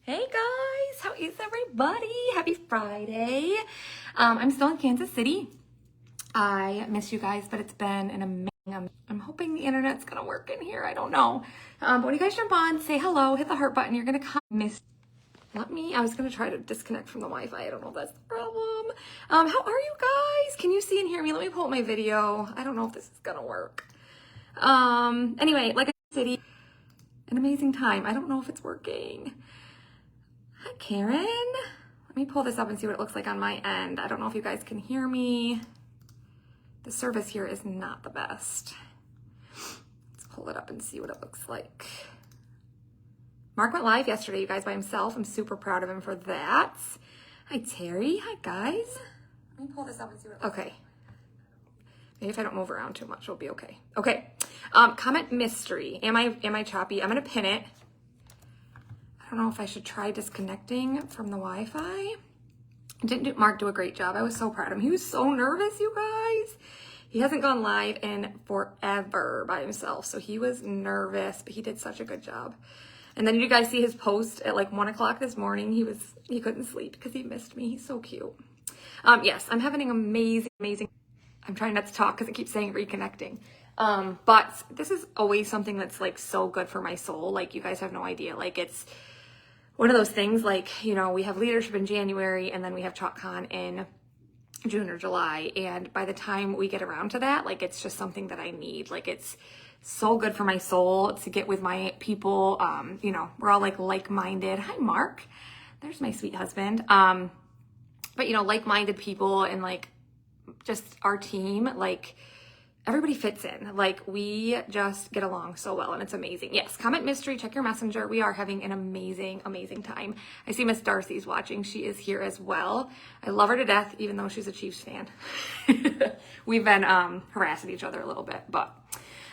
Hey guys, how is everybody? Happy Friday. I'm still in Kansas City. I miss you guys, but it's been an amazing, I'm hoping the internet's gonna work in here. I don't know. But when you guys jump on, say hello, hit the heart button. You're gonna come I was gonna try to disconnect from the Wi-Fi. I don't know if that's the problem. How are you guys? Can you see and hear me? Let me pull up my video. I don't know if this is gonna work. Anyway, like I said, an amazing time. I don't know if it's working. Hi, Karen. Let me pull this up and see what it looks like on my end. I don't know if you guys can hear me. The service here is not the best. Let's pull it up and see what it looks like. Mark went live yesterday, you guys, by himself. I'm super proud of him for that. Hi, Terry. Hi, guys. Let me pull this up and see what it looks like. Okay. Maybe if I don't move around too much, we'll be okay. Okay. Comment mystery. Am I choppy? I'm going to pin it. I don't know if I should try disconnecting from the Wi-Fi. Mark do a great job. I was so proud of him. He was so nervous, you guys. He hasn't gone live in forever by himself, so he was nervous, but he did such a good job. And then you guys see his post at like 1 o'clock this morning. He couldn't sleep because he missed me. He's so cute. Yes, I'm having an amazing. I'm trying not to talk because it keeps saying reconnecting. But this is always something that's like so good for my soul. Like you guys have no idea. Like it's one of those things, like, you know, we have leadership in January and then we have ChalkCon in June or July. And by the time we get around to that, like, it's just something that I need. Like, it's so good for my soul to get with my people. You know, we're all like-minded. Hi, Mark. There's my sweet husband. But, you know, like-minded people and like just our team, like, everybody fits in. Like, we just get along so well, and it's amazing. Yes, comment mystery, check your messenger. We are having an amazing time. I see Miss Darcy's watching. She is here as well. I love her to death, even though she's a Chiefs fan. We've been harassing each other a little bit, but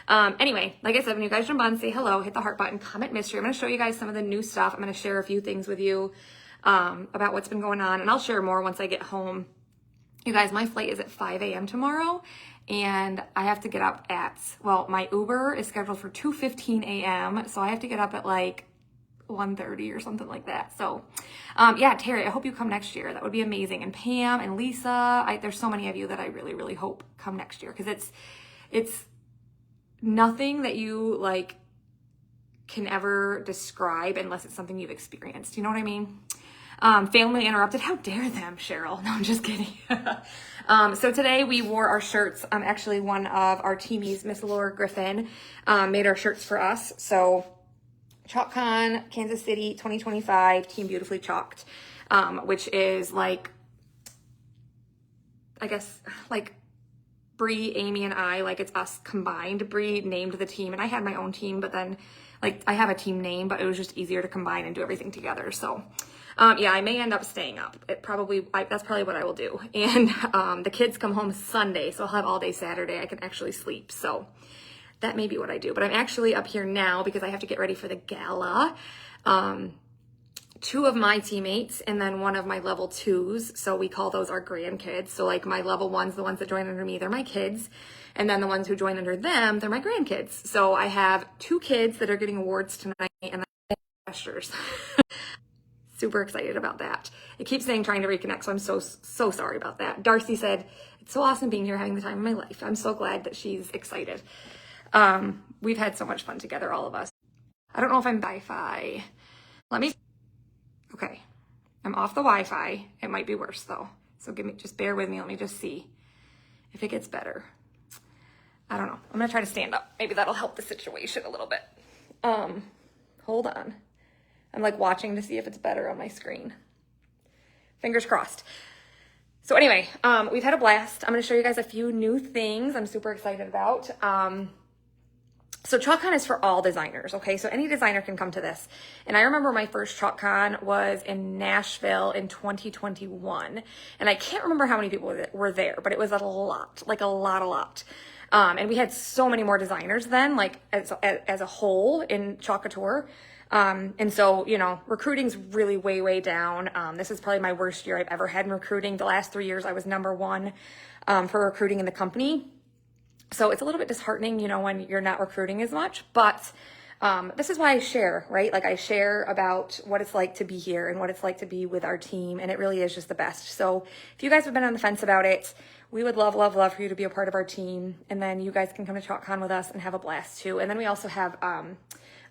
anyway, like I said, when you guys jump on, say hello, hit the heart button, comment mystery. I'm going to show you guys some of the new stuff. I'm going to share a few things with you about what's been going on, and I'll share more once I get home. You guys, my flight is at 5 a.m. tomorrow, and I have to get up my Uber is scheduled for 2:15 a.m., so I have to get up at like 1:30 or something like that. So, yeah, Terry, I hope you come next year. That would be amazing. And Pam and Lisa, there's so many of you that I really hope come next year, because it's nothing that you like can ever describe unless it's something you've experienced. You know what I mean? Family interrupted. How dare them, Cheryl? No, I'm just kidding. So today we wore our shirts. Actually, one of our teamies, Miss Laura Griffin, made our shirts for us. So ChalkCon Kansas City 2025, Team Beautifully Chalked, which is like, I guess, like Bree, Amy, and I, like it's us combined. Bree named the team, and I had my own team, but then like I have a team name, but it was just easier to combine and do everything together. So yeah, I may end up staying up. That's probably what I will do. And the kids come home Sunday, so I'll have all day Saturday. I can actually sleep. So that may be what I do. But I'm actually up here now because I have to get ready for the gala. 2 of my teammates and then 1 of my level 2s. So we call those our grandkids. So like my level 1s, the ones that join under me, they're my kids. And then the ones who join under them, they're my grandkids. So I have 2 kids that are getting awards tonight, and then gestures. Super excited about that. It keeps saying trying to reconnect, so I'm so sorry about that. Darcy said, it's so awesome being here, having the time of my life. I'm so glad that she's excited. We've had so much fun together, all of us. I don't know if I'm Wi-Fi. Okay, I'm off the Wi-Fi. It might be worse though. So just bear with me. Let me just see if it gets better. I don't know. I'm gonna try to stand up. Maybe that'll help the situation a little bit. Hold on. I'm like watching to see if it's better on my screen. Fingers crossed. So anyway, we've had a blast. I'm going to show you guys a few new things I'm super excited about. So ChalkCon is for all designers, okay? So any designer can come to this. And I remember my first ChalkCon was in Nashville in 2021. And I can't remember how many people were there, but it was a lot, like a lot. And we had so many more designers then, like as a whole in Chalkator. And so, you know, recruiting's really way down. This is probably my worst year I've ever had in recruiting. The last 3 years I was number 1 for recruiting in the company. So it's a little bit disheartening, you know, when you're not recruiting as much, but this is why I share, right? Like I share about what it's like to be here and what it's like to be with our team. And it really is just the best. So if you guys have been on the fence about it, we would love, love, love for you to be a part of our team. And then you guys can come to ChalkCon with us and have a blast too. And then we also have,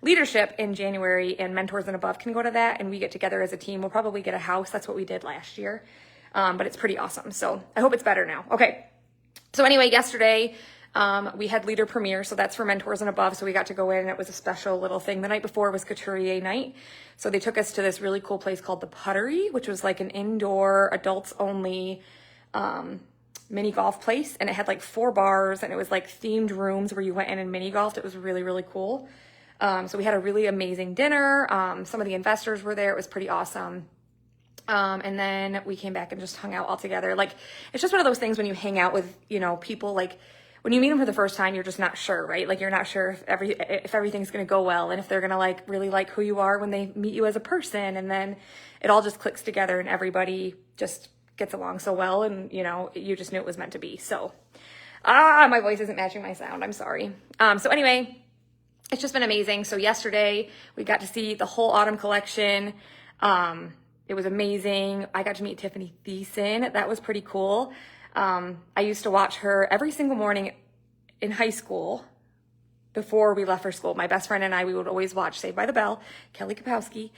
leadership in January, and Mentors and Above can go to that, and we get together as a team. We'll probably get a house. That's what we did last year. But it's pretty awesome. So I hope it's better now. Okay. So anyway, yesterday, we had leader premiere. So that's for Mentors and Above. So we got to go in, and it was a special little thing. The night before was Couturier night. So they took us to this really cool place called the Puttery, which was like an indoor adults only, mini golf place. And it had like 4 bars, and it was like themed rooms where you went in and mini golfed. It was really, really cool. So we had a really amazing dinner. Some of the investors were there. It was pretty awesome. And then we came back and just hung out all together. Like, it's just one of those things when you hang out with, you know, people, like when you meet them for the first time, you're just not sure, right? Like, you're not sure if everything's going to go well, and if they're going to like really like who you are when they meet you as a person. And then it all just clicks together and everybody just gets along so well. And, you know, you just knew it was meant to be. So, my voice isn't matching my sound. I'm sorry. So anyway, it's just been amazing. So yesterday we got to see the whole autumn collection. It was amazing. I got to meet Tiffany Thiessen. That was pretty cool. I used to watch her every single morning in high school before we left for school. My best friend and I, we would always watch Saved by the Bell, Kelly Kapowski,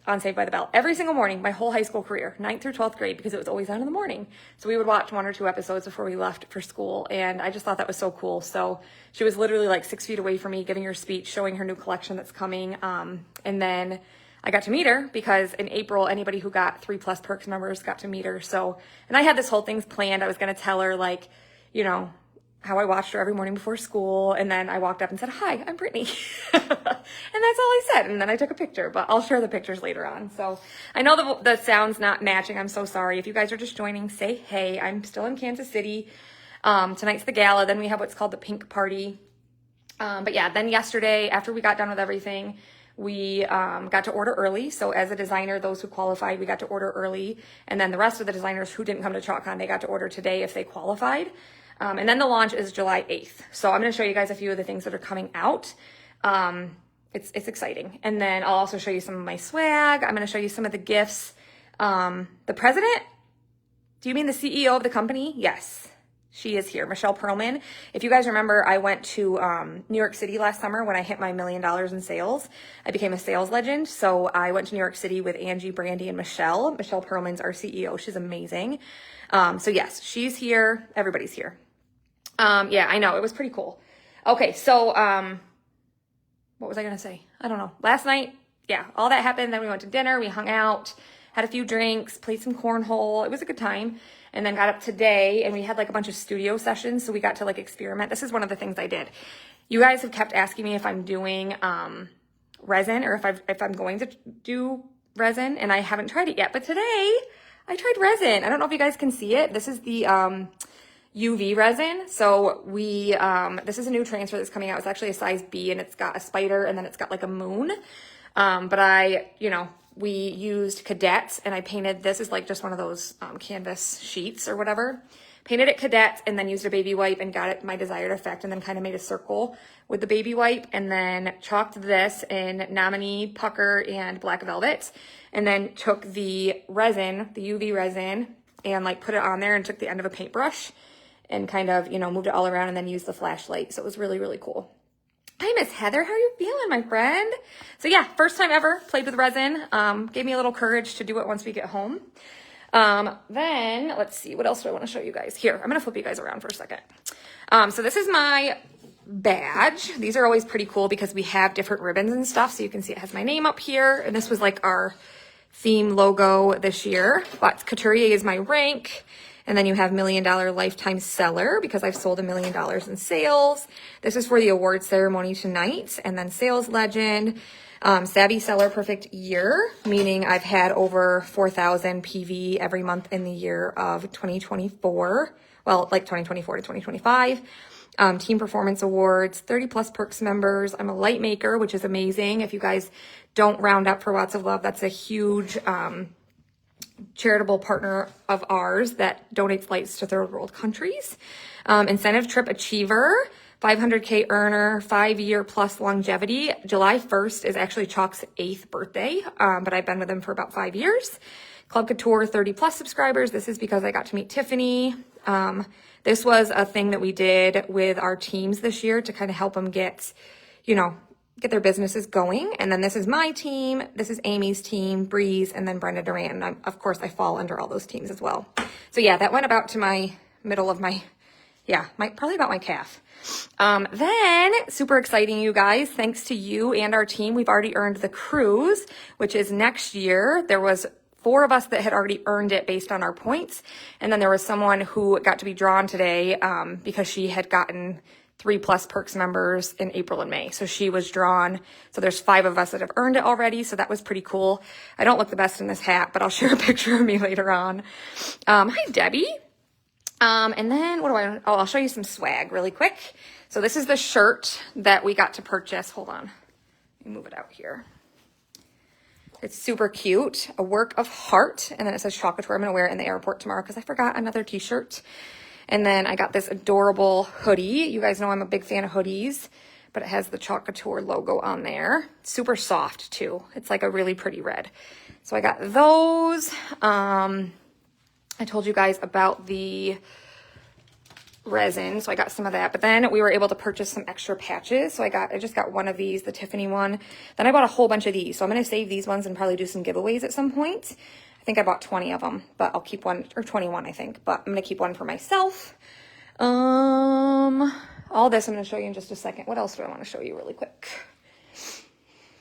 on Saved by the Bell every single morning, my whole high school career, 9th through 12th grade, because it was always on in the morning. So we would watch 1 or 2 episodes before we left for school. And I just thought that was so cool. So she was literally like 6 feet away from me, giving her speech, showing her new collection that's coming. And then I got to meet her because in April, anybody who got 3+ Perks members got to meet her. So, and I had this whole thing planned. I was going to tell her, like, you know, how I watched her every morning before school. And then I walked up and said, "Hi, I'm Brittany." And that's all I said. And then I took a picture, but I'll share the pictures later on. So I know the sound's not matching. I'm so sorry. If you guys are just joining, say hey. I'm still in Kansas City. Tonight's the gala. Then we have what's called the pink party. But yeah, then yesterday, after we got done with everything, we got to order early. So as a designer, those who qualified, we got to order early. And then the rest of the designers who didn't come to ChalkCon, they got to order today if they qualified. And then the launch is July 8th. So I'm going to show you guys a few of the things that are coming out. It's exciting. And then I'll also show you some of my swag. I'm going to show you some of the gifts. The president? Do you mean the CEO of the company? Yes. She is here, Michelle Perlman. If you guys remember, I went to New York City last summer when I hit my $1 million in sales. I became a sales legend. So I went to New York City with Angie, Brandy, and Michelle. Michelle Perlman's our CEO. She's amazing. So yes, she's here. Everybody's here. Yeah, I know. It was pretty cool. Okay, so what was I going to say? I don't know. Last night, yeah, all that happened. Then we went to dinner. We hung out, had a few drinks, played some cornhole. It was a good time. And then got up today and we had like a bunch of studio sessions. So we got to like experiment. This is one of the things I did. You guys have kept asking me if I'm doing resin or if I'm going to do resin, and I haven't tried it yet. But today I tried resin. I don't know if you guys can see it. This is the UV resin. So this is a new transfer that's coming out. It's actually a size B, and it's got a spider and then it's got like a moon. But we used Cadets, and I painted, this is like just one of those canvas sheets or whatever. Painted it Cadets and then used a baby wipe and got it my desired effect, and then kind of made a circle with the baby wipe, and then chalked this in Nominee, Pucker, and Black Velvet, and then took the resin, the UV resin, and like put it on there and took the end of a paintbrush and kind of, moved it all around and then used the flashlight. So it was really, really cool. Hi, Miss Heather. How are you feeling, my friend? So yeah, first time ever played with resin. Gave me a little courage to do it once we get home. Then let's see, what else do I want to show you guys? Here, I'm going to flip you guys around for a second. So this is my badge. These are always pretty cool because we have different ribbons and stuff. So you can see it has my name up here. And this was like our theme logo this year. But Couturier is my rank. And then you have $1 Million Lifetime Seller because I've sold $1 million in sales. This is for the award ceremony tonight. And then Sales Legend, Savvy Seller Perfect Year, meaning I've had over 4,000 PV every month in the year of 2024. Well, like 2024 to 2025. Team Performance Awards, 30+ Perks members. I'm a light maker, which is amazing. If you guys don't round up for Watts of Love, that's a huge charitable partner of ours that donates lights to third world countries. Incentive Trip Achiever, 500K earner, 5-year plus longevity. July 1st is actually Chalk's 8th birthday, but I've been with him for about 5 years. Club Couture, 30 plus subscribers. This is because I got to meet Tiffany. This was a thing that we did with our teams this year to kind of help them get, you know, get their businesses going. And then this is my team. This is Amy's team, Breeze, and then Brenda Duran. And of course, I fall under all those teams as well. So yeah, that went about to my middle of my, probably about my calf. Then super exciting, you guys, thanks to you and our team, we've already earned the cruise, which is next year. There was 4 of us that had already earned it based on our points. And then there was someone who got to be drawn today, because she had gotten 3+ Perks members in April and May. So she was drawn. So there's 5 of us that have earned it already. So that was pretty cool. I don't look the best in this hat, but I'll share a picture of me later on. Hi, Debbie. And then I'll show you some swag really quick. So this is the shirt that we got to purchase. Hold on. Let me move it out here. It's super cute. A work of heart. And then it says Chalk Couture. I'm going to wear it in the airport tomorrow because I forgot another t-shirt. And then I got this adorable hoodie. You guys know I'm a big fan of hoodies, but it has the Chalk Couture logo on there. Super soft too. It's like a really pretty red. So I got those. I told you guys about the resin, so I got some of that, but then we were able to purchase some extra patches. So I just got one of these, the Tiffany one. Then I bought a whole bunch of these. So I'm going to save these ones and probably do some giveaways at some point. I think I bought 20 of them, but I'll keep one, or 21, I think, but I'm going to keep one for myself. All this I'm going to show you in just a second. What else do I want to show you really quick?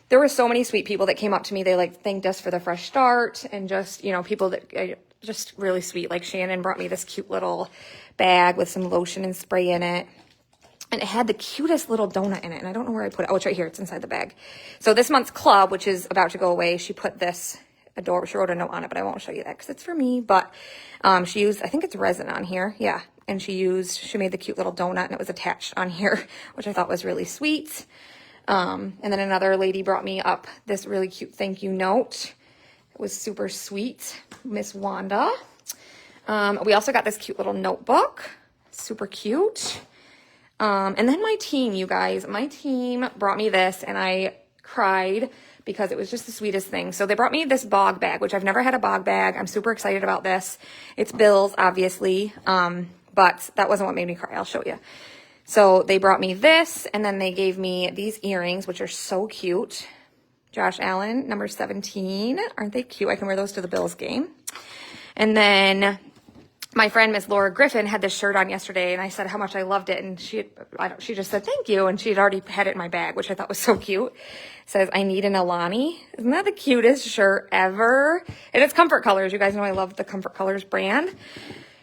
There were so many sweet people that came up to me. They like thanked us for the fresh start, and just, you know, people that just really sweet. Like Shannon brought me this cute little bag with some lotion and spray in it. And it had the cutest little donut in it. And I don't know where I put it. Oh, it's right here. It's inside the bag. So this month's club, which is about to go away, she put this adorable, she wrote a note on it, but I won't show you that because it's for me. But she used, I think it's resin on here. Yeah. And she made the cute little donut, and it was attached on here, which I thought was really sweet. And then another lady brought me up this really cute thank you note. It was super sweet. Miss Wanda. We also got this cute little notebook. Super cute. And then my team, you guys, my team brought me this, and I cried because it was just the sweetest thing. So they brought me this bog bag, which I've never had a bog bag. I'm super excited about this. It's Bill's, obviously. But that wasn't what made me cry. I'll show you. So they brought me this, and then they gave me these earrings, which are so cute. Josh Allen, number 17. Aren't they cute? I can wear those to the Bills game. And then my friend, Miss Laura Griffin, had this shirt on yesterday, and I said how much I loved it. And she just said, thank you. And she had already had it in my bag, which I thought was so cute. It says, I need an Alani. Isn't that the cutest shirt ever? And it's Comfort Colors. You guys know I love the Comfort Colors brand.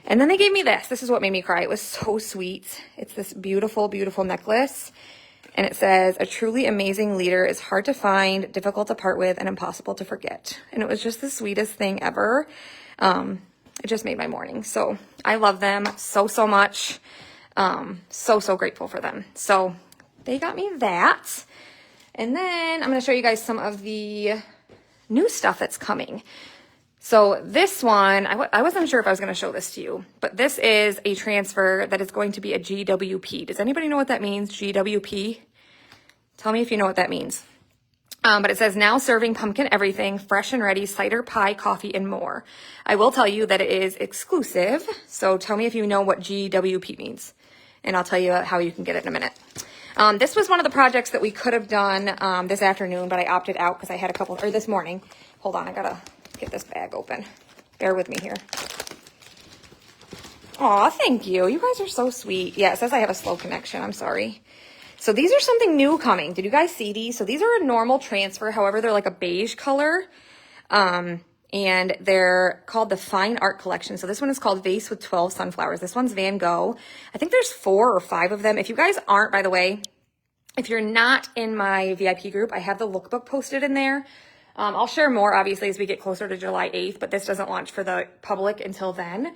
And then they gave me this. This is what made me cry. It was so sweet. It's this beautiful, beautiful necklace. And it says, a truly amazing leader is hard to find, difficult to part with, and impossible to forget. And it was just the sweetest thing ever. It just made my morning. So I love them so, so much. So grateful for them. So they got me that. And then I'm going to show you guys some of the new stuff that's coming. So this one, I wasn't sure if I was going to show this to you, but this is a transfer that is going to be a GWP. Does anybody know what that means? GWP? Tell me if you know what that means. But it says, now serving pumpkin everything, fresh and ready, cider, pie, coffee, and more. I will tell you that it is exclusive. So tell me if you know what GWP means, and I'll tell you how you can get it in a minute. This was one of the projects that we could have done this afternoon, but I opted out because I had this morning. Hold on, I gotta get this bag open. Bear with me here. Aw, thank you. You guys are so sweet. Yeah, it says I have a slow connection. I'm sorry. So these are something new coming. Did you guys see these? So these are a normal transfer. However, they're like a beige color. And they're called the Fine Art Collection. So this one is called Vase with 12 Sunflowers. This one's Van Gogh. I think there's 4 or 5 of them. If you guys aren't, by the way, if you're not in my VIP group, I have the lookbook posted in there. I'll share more, obviously, as we get closer to July 8th, but this doesn't launch for the public until then.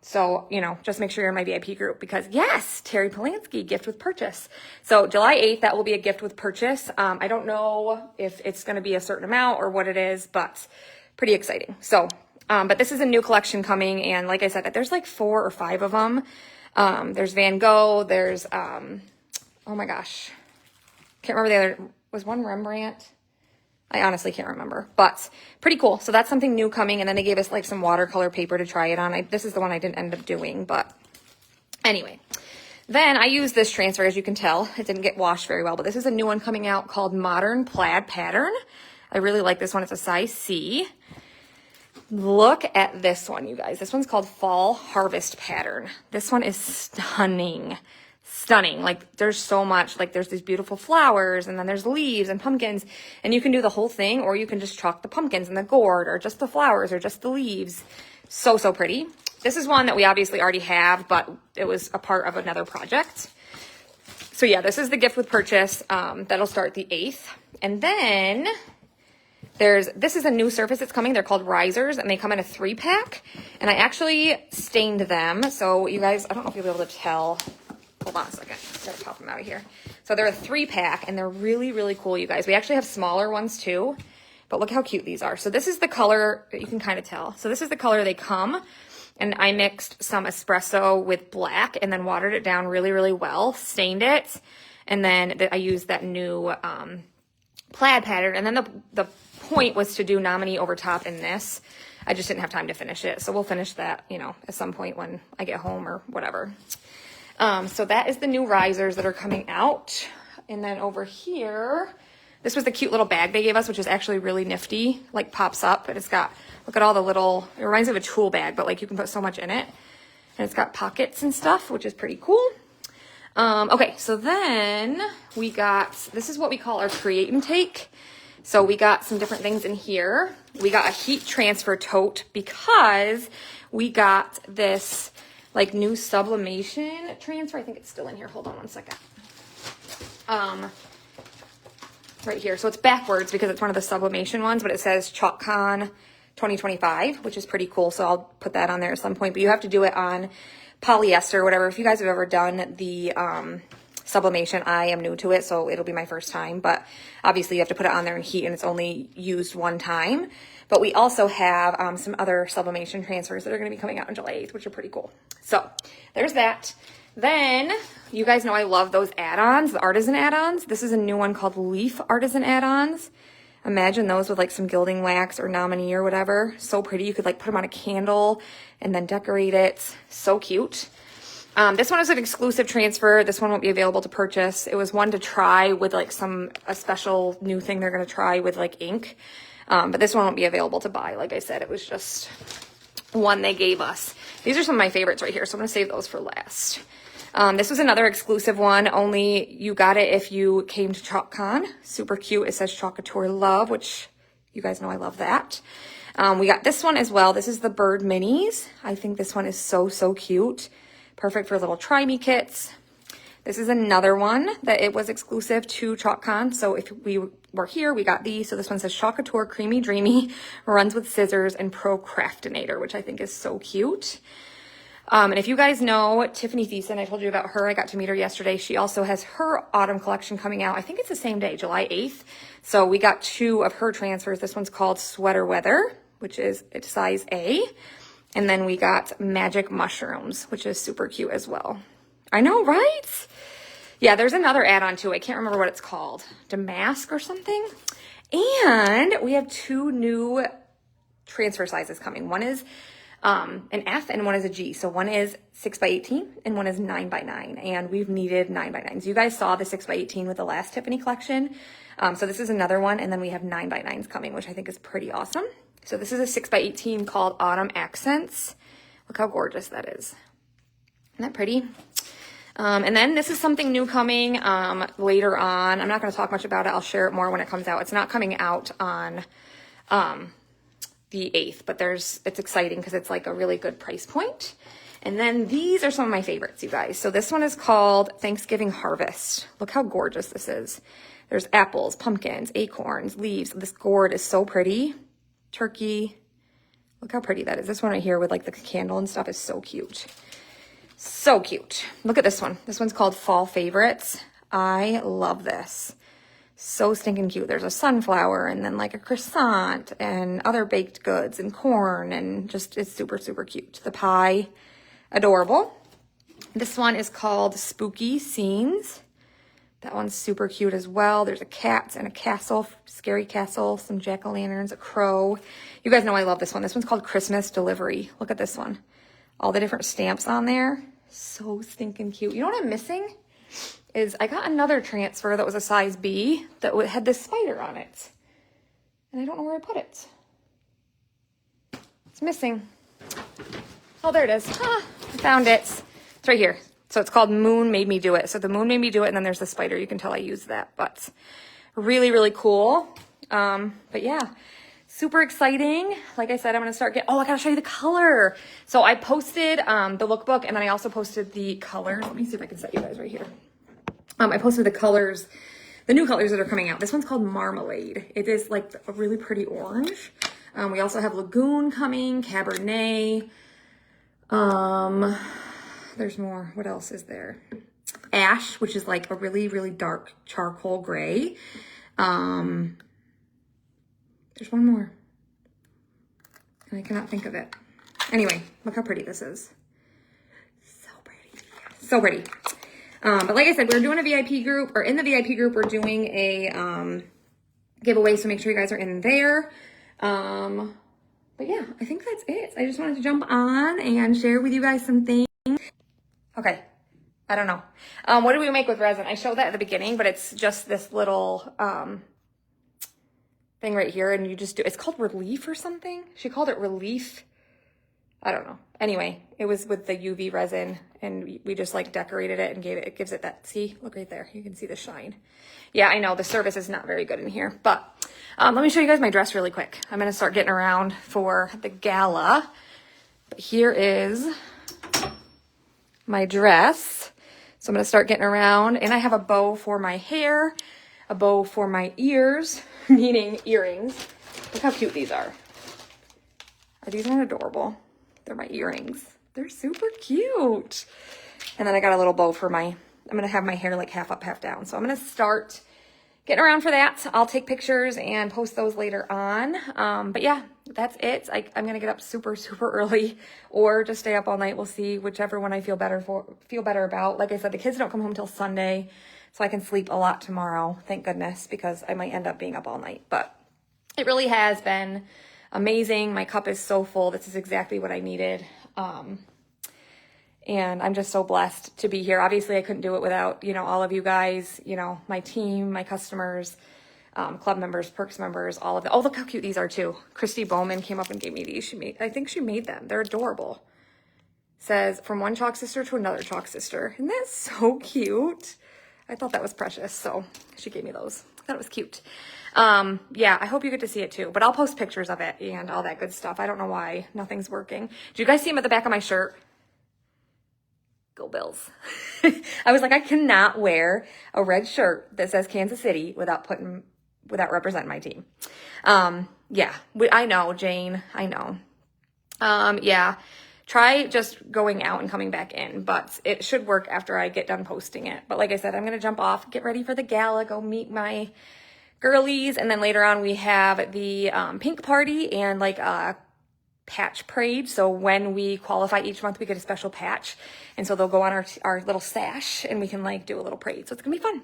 So, you know, just make sure you're in my VIP group because yes, Terry Polanski, gift with purchase. So July 8th, that will be a gift with purchase. I don't know if it's going to be a certain amount or what it is, but pretty exciting. So, but this is a new collection coming. And like I said, there's like 4 or 5 of them. There's Van Gogh. There's, oh my gosh, can't remember the other, was one Rembrandt? I honestly can't remember, but pretty cool. So that's something new coming. And then they gave us like some watercolor paper to try it on. This is the one I didn't end up doing, but anyway. Then I used this transfer, as you can tell. It didn't get washed very well, but this is a new one coming out called Modern Plaid Pattern. I really like this one. It's a size C. Look at this one, you guys. This one's called Fall Harvest Pattern. This one is stunning. Stunning. Like, there's so much. Like, there's these beautiful flowers, and then there's leaves and pumpkins, and you can do the whole thing, or you can just chalk the pumpkins and the gourd, or just the flowers, or just the leaves. So, so pretty. This is one that we obviously already have, but it was a part of another project. So yeah, this is the gift with purchase. That'll start the 8th. And then this is a new surface that's coming. They're called risers, and they come in a 3-pack. And I actually stained them. So you guys, I don't know if you'll be able to tell. Hold on a second. Gotta pop them out of here. So they're a 3-pack, and they're really, really cool, you guys. We actually have smaller ones too, but look how cute these are. So this is the color that you can kind of tell. So this is the color they come. And I mixed some espresso with black and then watered it down really, really well, stained it. And then I used that new plaid pattern. And then the point was to do nominee over top in this. I just didn't have time to finish it. So we'll finish that, you know, at some point when I get home or whatever. So that is the new risers that are coming out. And then over here, this was the cute little bag they gave us, which is actually really nifty, like pops up. And it's got, look at all the little, it reminds me of a tool bag, but like you can put so much in it. And it's got pockets and stuff, which is pretty cool. Okay, so then we got, this is what we call our create and take. So we got some different things in here. We got a heat transfer tote because we got this like new sublimation transfer. I think it's still in here. Hold on one second. Right here. So it's backwards because it's one of the sublimation ones, but it says ChalkCon 2025, which is pretty cool. So I'll put that on there at some point, but you have to do it on polyester or whatever. If you guys have ever done the sublimation, I am new to it, so it'll be my first time, but obviously you have to put it on there in heat and it's only used one time. But we also have some other sublimation transfers that are going to be coming out on July 8th, which are pretty cool. So there's that. Then you guys know I love those add-ons, the artisan add-ons. This is a new one called Leaf Artisan Add-ons. Imagine those with like some gilding wax or nominee or whatever. So pretty. You could like put them on a candle and then decorate it. So cute. This one is an exclusive transfer. This one won't be available to purchase. It was one to try with like a special new thing they're going to try with like ink. But this one won't be available to buy. Like I said, it was just one they gave us. These are some of my favorites right here, so I'm going to save those for last. This was another exclusive one, only you got it if you came to ChalkCon. Super cute. It says Chalkateur Love, which you guys know I love that. We got this one as well. This is the Bird Minis. I think this one is so, so cute. Perfect for little try-me kits. This is another one that it was exclusive to ChalkCon. So if we were here, we got these. So this one says Chalkateur Creamy Dreamy, runs with scissors, and Procrastinator, which I think is so cute. And if you guys know Tiffany Thiessen, I told you about her. I got to meet her yesterday. She also has her autumn collection coming out. I think it's the same day, July 8th. So we got 2 of her transfers. This one's called Sweater Weather, which is it's size A. And then we got Magic Mushrooms, which is super cute as well. I know, right? Yeah, there's another add-on too. I can't remember what it's called. Damask or something. And we have 2 new transfer sizes coming. One is an F and one is a G. So one is 6x18 and one is 9x9. And we've needed 9x9s. You guys saw the 6x18 with the last Tiffany collection. So this is another one. And then we have 9x9s coming, which I think is pretty awesome. So this is a 6x18 called Autumn Accents. Look how gorgeous that is. Isn't that pretty? And then this is something new coming later on. I'm not going to talk much about it. I'll share it more when it comes out. It's not coming out on the 8th, but it's exciting because it's like a really good price point. And then these are some of my favorites, you guys. So this one is called Thanksgiving Harvest. Look how gorgeous this is. There's apples, pumpkins, acorns, leaves. This gourd is so pretty. Turkey. Look how pretty that is. This one right here with like the candle and stuff is so cute. So cute. Look at this one. This one's called Fall Favorites. I love this. So stinking cute. There's a sunflower and then like a croissant and other baked goods and corn and just it's super, super cute. The pie, adorable. This one is called Spooky Scenes. That one's super cute as well. There's a cat and a castle, scary castle, some jack-o'-lanterns, a crow. You guys know I love this one. This one's called Christmas Delivery. Look at this one. All the different stamps on there. So stinking cute. You know what I'm missing? Is I got another transfer that was a size B that had this spider on it. And I don't know where I put it. It's missing. Oh, there it is. I found it. It's right here. So it's called Moon Made Me Do It. So the moon made me do it, and then there's the spider. You can tell I used that, but really, really cool. But yeah, super exciting. Like I said, I'm going to start I got to show you the color. So I posted the lookbook, and then I also posted the colors. Let me see if I can set you guys right here. I posted the colors, the new colors that are coming out. This one's called Marmalade. It is like a really pretty orange. We also have Lagoon coming, Cabernet. There's more. What else is there? Ash, which is like a really, really dark charcoal gray. There's one more. And I cannot think of it. Anyway, look how pretty this is. So pretty. So pretty. But like I said, we're doing a VIP group, or in the VIP group, we're doing a giveaway. So make sure you guys are in there. But yeah, I think that's it. I just wanted to jump on and share with you guys some things. Okay, I don't know. What do we make with resin? I showed that at the beginning, but it's just this little thing right here, and you just do, it's called Relief or something. She called it Relief. I don't know. Anyway, it was with the UV resin, and we just like decorated it and it gives it that, see, look right there. You can see the shine. Yeah, I know the service is not very good in here, but let me show you guys my dress really quick. I'm going to start getting around for the gala, but here is my dress. So I'm going to start getting around, and I have a bow for my hair, a bow for my ears, meaning earrings. Look how cute these are. Are these not adorable? They're my earrings. They're super cute. And then I got a little bow for I'm going to have my hair like half up, half down. So I'm going to start getting around for that. I'll take pictures and post those later on. But yeah, that's it. I'm going to get up super, super early or just stay up all night. We'll see whichever one I feel better about. Like I said, the kids don't come home till Sunday, so I can sleep a lot tomorrow. Thank goodness, because I might end up being up all night. But it really has been amazing. My cup is so full. This is exactly what I needed. And I'm just so blessed to be here. Obviously, I couldn't do it without, all of you guys, my team, my customers, club members, Perks members, all of them. Oh, look how cute these are too. Christy Bowman came up and gave me these. I think she made them. They're adorable. Says, from one chalk sister to another chalk sister. Isn't that so cute? I thought that was precious, so she gave me those. I thought it was cute. Yeah, I hope you get to see it too, but I'll post pictures of it and all that good stuff. I don't know why nothing's working. Do you guys see them at the back of my shirt? Go Bills. I was like, I cannot wear a red shirt that says Kansas City without representing my team. Yeah, I know, Jane, I know. Yeah, try just going out and coming back in, but it should work after I get done posting it. But like I said, I'm going to jump off, get ready for the gala, go meet my girlies, and then later on we have the pink party and like a patch parade. So when we qualify each month, we get a special patch, and so they'll go on our little sash, and we can like do a little parade. So it's gonna be fun.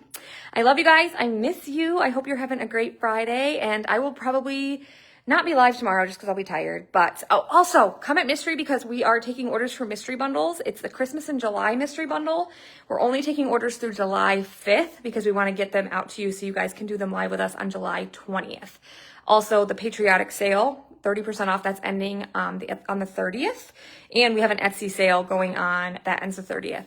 I love you guys. I miss you. I hope you're having a great Friday, and I will probably not be live tomorrow just because I'll be tired. But also come at Mystery, because we are taking orders for mystery bundles. It's the Christmas and July mystery bundle. We're only taking orders through July 5th because we want to get them out to you so you guys can do them live with us on July 20th. Also, the patriotic sale, 30% off, that's ending on the 30th. And we have an Etsy sale going on that ends the 30th.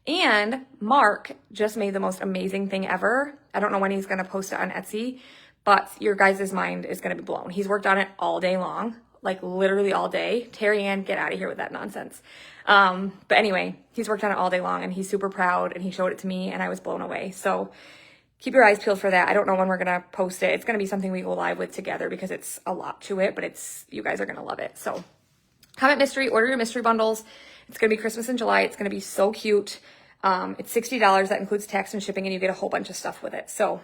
And Mark just made the most amazing thing ever. I don't know when he's going to post it on Etsy, but your guys' mind is going to be blown. He's worked on it all day long, like literally all day. Terry Ann, get out of here with that nonsense. But anyway, he's worked on it all day long, and he's super proud, and he showed it to me, and I was blown away. So keep your eyes peeled for that. I don't know when we're going to post it. It's going to be something we go live with together because it's a lot to it, but you guys are going to love it. So comment mystery, order your mystery bundles. It's going to be Christmas in July. It's going to be so cute. It's $60. That includes tax and shipping, and you get a whole bunch of stuff with it. So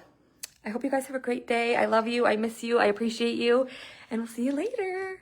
I hope you guys have a great day. I love you. I miss you. I appreciate you, and we'll see you later.